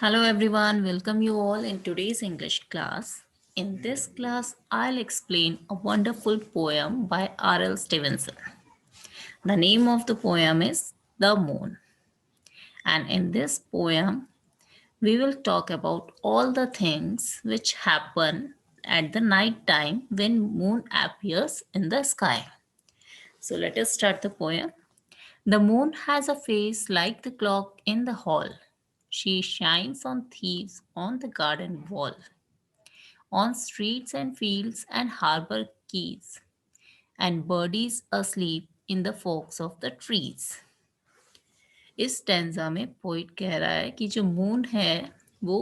Hello everyone, welcome you all in today's English class. In this class, I'll explain a wonderful poem by R.L. Stevenson. The name of the poem is The Moon. And in this poem, we will talk about all the things which happen at the night time when moon appears in the sky. So let us start the poem. The moon has a face like the clock in the hall. She shines on thieves on the garden wall, on streets and fields and harbor quays, and birdies asleep in the forks of the trees. इस stanza में poet कह रहा है कि जो moon है वो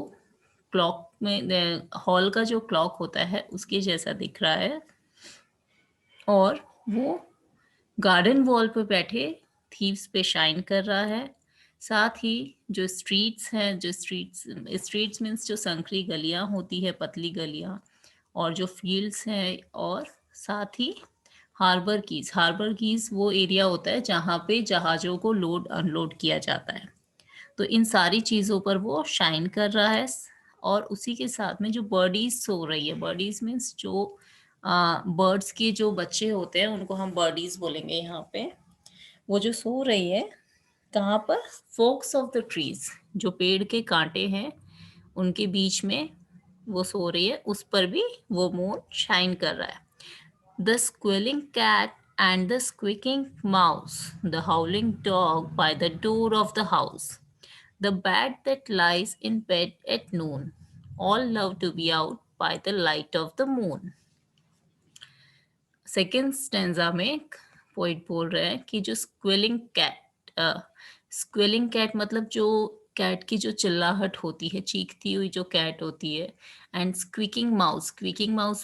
clock में हॉल का जो क्लॉक होता है उसके जैसा दिख रहा है और वो गार्डन वॉल पे बैठे थीव्स पे शाइन कर रहा है। साथ ही जो स्ट्रीट्स हैं, जो स्ट्रीट्स स्ट्रीट्स मीन्स जो संकरी गलियां होती है, पतली गलियां, और जो फील्ड्स हैं, और साथ ही हार्बर कीज वो एरिया होता है जहाँ पे जहाज़ों को लोड अनलोड किया जाता है। तो इन सारी चीज़ों पर वो शाइन कर रहा है। और उसी के साथ में जो बर्डीज सो रही है, बर्डीज मीन्स जो बर्ड्स के जो बच्चे होते हैं उनको हम बर्डीज बोलेंगे यहाँ पे। वो जो सो रही है कहाँ पर? फोक्स ऑफ द ट्रीज, जो पेड़ के कांटे हैं उनके बीच में वो सो रही है, उस पर भी वो मून शाइन कर रहा है। The squealing cat and the squeaking mouse, the howling dog by the door of the house, the bat that lies in bed at noon, all love to be out by the light of the moon. Second stanza में poet बोल रहे हैं कि जो स्क्वेलिंग cat मतलब जो cat की जो चिल्लाहट होती है, चीखती हुई जो कैट होती है, एंड स्क्विकिंग माउस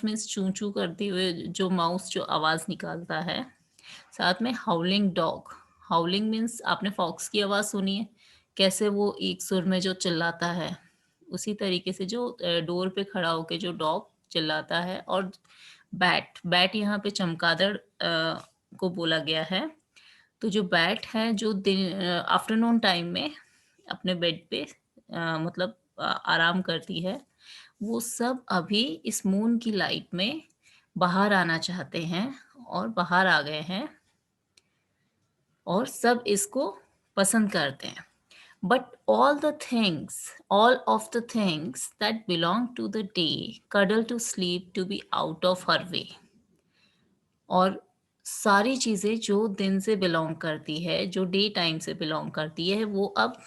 मीन्स चू चू करते हुए जो माउस जो आवाज़ निकालता है। साथ में हाउलिंग डॉग, हाउलिंग मीन्स आपने फॉक्स की आवाज़ सुनी है कैसे वो एक सुर में जो चिल्लाता है, उसी तरीके से जो डोर पे खड़ा होके जो डॉग चिल्लाता है। और बैट, बैट यहाँ पे चमगादड़ को बोला गया है। तो जो बैट है जो दिन आफ्टरनून टाइम में अपने बेड पे मतलब आराम करती है, वो सब अभी इस मून की लाइट में बाहर आना चाहते हैं और बाहर आ गए हैं और सब इसको पसंद करते हैं। But all of the things that belong to the day cuddle to sleep to be out of her way. और सारी चीज़ें जो दिन से बिलोंग करती है, जो डे टाइम से बिलोंग करती है, वो अब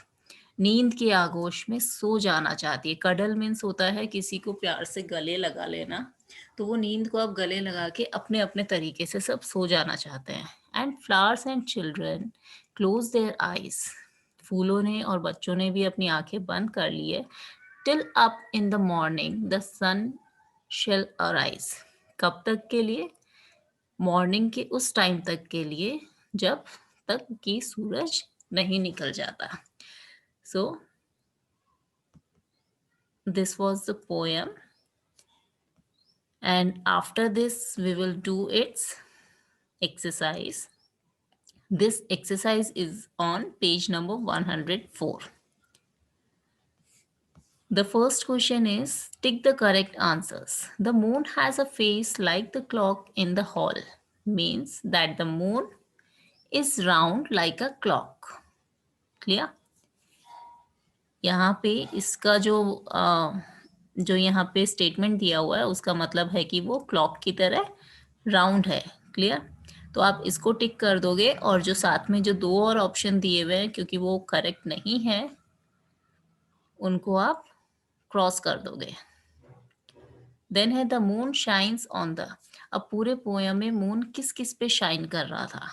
नींद के आगोश में सो जाना चाहती है। कडल मीन्स होता है किसी को प्यार से गले लगा लेना, तो वो नींद को अब गले लगा के अपने अपने तरीके से सब सो जाना चाहते हैं। And flowers and children close their eyes, फूलों ने और बच्चों ने भी अपनी आंखें बंद कर ली है। Till up in the morning the sun shall arise, कब तक के लिए? मॉर्निंग के उस टाइम तक के लिए जब तक कि सूरज नहीं निकल जाता। सो this was the poem, and after this we will do its exercise. This exercise is on page number 104. The first question is tick the correct answers. The moon has a face like the clock in the hall, means that the moon is round like a clock. Clear? यहाँ पे इसका जो यहाँ पे statement दिया हुआ है उसका मतलब है कि वो क्लॉक की तरह राउंड है। क्लियर? तो आप इसको टिक कर दोगे और जो साथ में जो दो और ऑप्शन दिए हुए हैं क्योंकि वो करेक्ट नहीं है उनको आप क्रॉस कर दोगे। देन है the moon shines on the, अब पूरे पोयम में मून किस किस पे शाइन कर रहा था?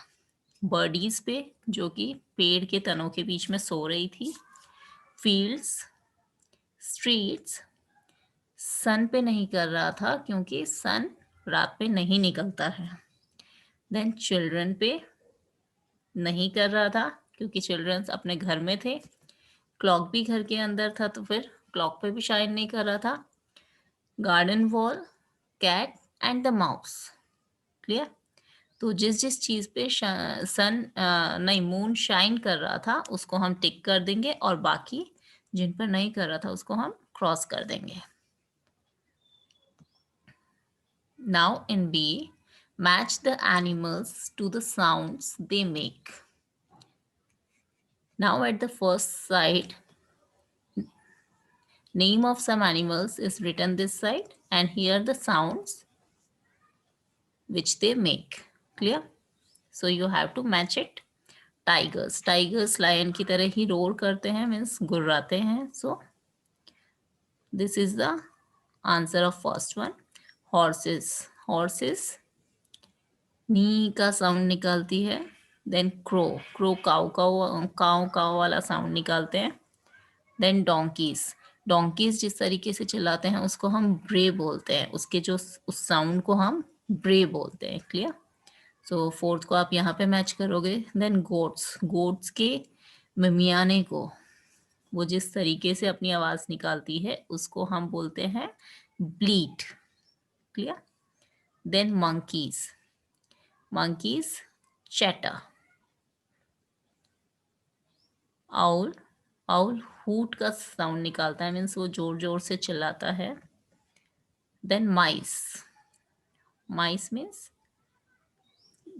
बर्डीज पे जो कि पेड़ के तनों के बीच में सो रही थी, फील्ड्स, स्ट्रीट्स, सन पे नहीं कर रहा था क्योंकि सन रात पे नहीं निकलता है। देन चिल्ड्रन पे नहीं कर रहा था क्योंकि चिल्ड्रंस अपने घर में थे। क्लॉक भी घर के अंदर था तो फिर क्लॉक पे भी शाइन नहीं कर रहा था। Garden wall, cat and the mouse. Clear? तो जिस जिस चीज़ पे सन नहीं मून शाइन कर रहा था उसको हम टिक कर देंगे और बाकी जिन पर नहीं कर रहा था उसको हम क्रॉस कर देंगे. Now in B, match the animals to the sounds they make. Now at the first side, name of some animals is written this side and here the sounds which they make. Clear? So you have to match it. Tigers lion की तरह ही roar करते हैं, means गुर्राते हैं. So this is the answer of first one. Horses नी का sound निकालती है. Then crow काऊ काऊ काऊ काऊ वाला sound निकालते हैं. देन डोंकीज जिस तरीके से चिल्लाते हैं उसको हम ब्रे बोलते हैं. उसके जो उस साउंड को हम ब्रे बोलते हैं. क्लियर? सो फोर्थ को आप यहाँ पे मैच करोगे. देन गोट्स के मिमियाने को, वो जिस तरीके से अपनी आवाज निकालती है उसको हम बोलते हैं bleat. Clear? Then monkeys chatter. Owl hoot का साउंड निकालता है, मीन्स वो जोर जोर से चिल्लाता है. देन माइस मीन्स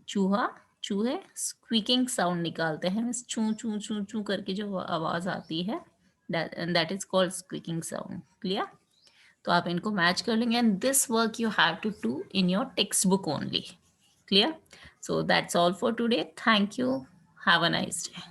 चूहे स्क्वीकिंग साउंड निकालते हैं, मीन्स चू चू चू चू करके जो आवाज आती है, that is called squeaking sound. Clear? तो आप इनको मैच कर लेंगे and this work you have to do in your textbook only. Clear? So that's all for today. Thank you. Have a nice day.